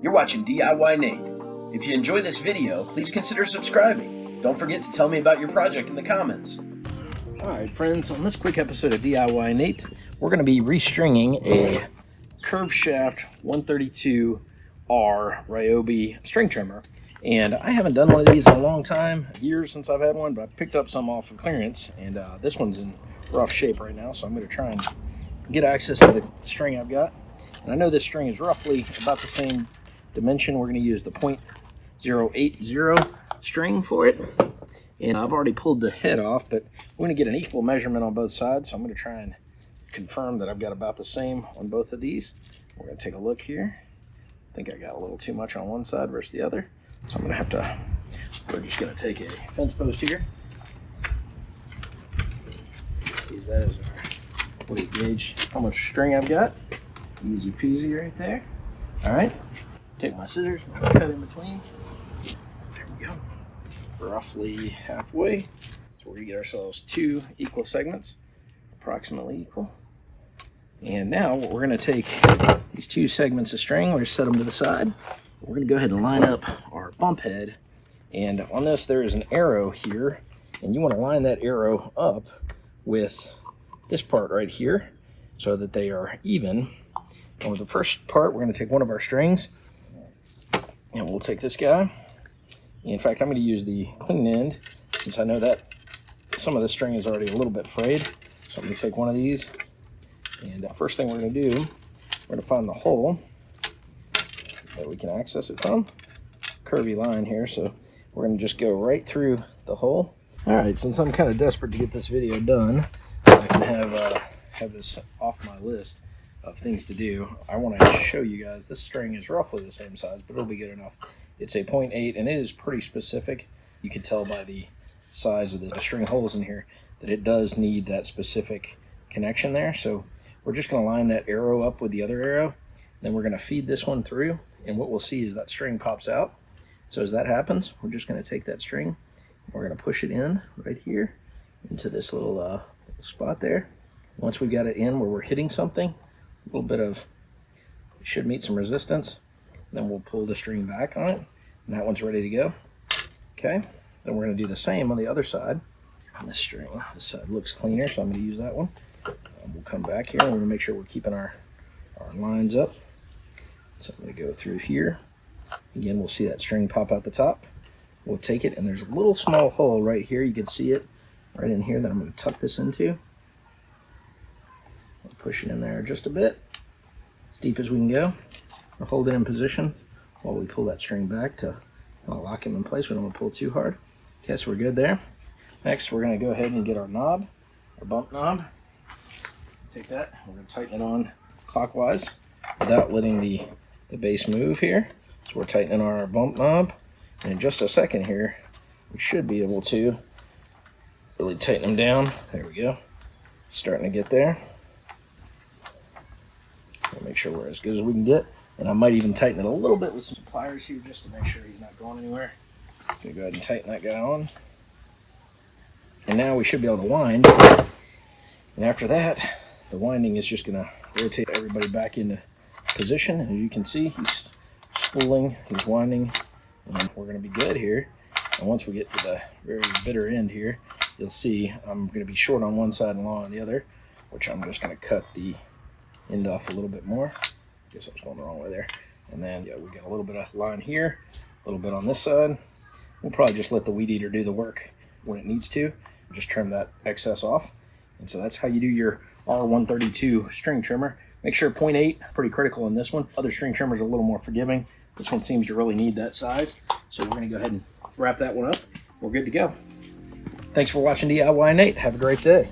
You're watching DIYNate. If you enjoy this video, please consider subscribing. Don't forget to tell me about your project in the comments. Alright friends, on this quick episode of DIYNate, we're going to be restringing a curved shaft 132R Ryobi string trimmer. And I haven't done one of these in a long time, years since I've had one, but I picked up some off of clearance, and this one's in rough shape right now, so I'm going to try and get access to the string I've got. And I know this string is roughly about the same dimension. We're going to use the .080 string for it. And I've already pulled the head off, but we're going to get an equal measurement on both sides, so I'm going to try and confirm that I've got about the same on both of these. We're going to take a look here. I think I got a little too much on one side versus the other. So I'm going to have to, we're just going to take a fence post here. Use that as our way to gauge how much string I've got. Easy peasy right there. All right, take my scissors, cut in between. There we go. Roughly halfway. So we're going to get ourselves two equal segments, approximately equal. And now what we're going to take these two segments of string, we're going to set them to the side. We're going to go ahead and line up our bump head, and on this there is an arrow here, and you want to line that arrow up with this part right here so that they are even. And with the first part, we're going to take one of our strings, and we'll take this guy. In fact, I'm going to use the clean end since I know that some of the string is already a little bit frayed. So I'm going to take one of these, and the first thing we're going to do, we're going to find the hole that we can access it from. Curvy line here, so we're going to just go right through the hole. Alright, since I'm kind of desperate to get this video done, I can have this off my list of things to do. I want to show you guys this string is roughly the same size, but it'll be good enough. It's a 0.8, and it is pretty specific. You can tell by the size of the string holes in here that it does need that specific connection there. So we're just going to line that arrow up with the other arrow, then we're going to feed this one through, and what we'll see is that string pops out. So as that happens, we're just going to take that string, and we're going to push it in right here into this little spot there. Once we got it in where we're hitting something, a little bit of, it should meet some resistance, then we'll pull the string back on it, and that one's ready to go. Okay, then we're going to do the same on the other side. On this string, this side looks cleaner, so I'm going to use that one. We'll come back here, and we're going to make sure we're keeping our lines up. So I'm going to go through here. Again, we'll see that string pop out the top. We'll take it, and there's a little small hole right here. You can see it right in here that I'm going to tuck this into. I'll push it in there just a bit, as deep as we can go. We'll hold it in position while we pull that string back to lock him in place. We don't want to pull too hard. Okay, so we're good there. Next, we're going to go ahead and get our knob, our bump knob. Take that, we're going to tighten it on clockwise without letting the base move here. So we're tightening on our bump knob, and in just a second here we should be able to really tighten them down. There we go, starting to get there. We'll make sure we're as good as we can get, and I might even tighten it a little bit with some pliers here just to make sure he's not going anywhere. I'm gonna go ahead and tighten that guy on, and now we should be able to wind. And after that, the winding is just gonna rotate everybody back into position. As you can see, he's spooling, he's winding, and we're going to be good here. And once we get to the very bitter end here, you'll see I'm going to be short on one side and long on the other, which I'm just going to cut the end off a little bit more. I guess I was going the wrong way there. And then yeah, we got a little bit of line here, a little bit on this side. We'll probably just let the weed eater do the work when it needs to, just trim that excess off. And so that's how you do your R132 string trimmer. Make sure 0.8, pretty critical in this one. Other string trimmers are a little more forgiving. This one seems to really need that size. So we're gonna go ahead and wrap that one up. We're good to go. Thanks for watching DIYNate. Have a great day.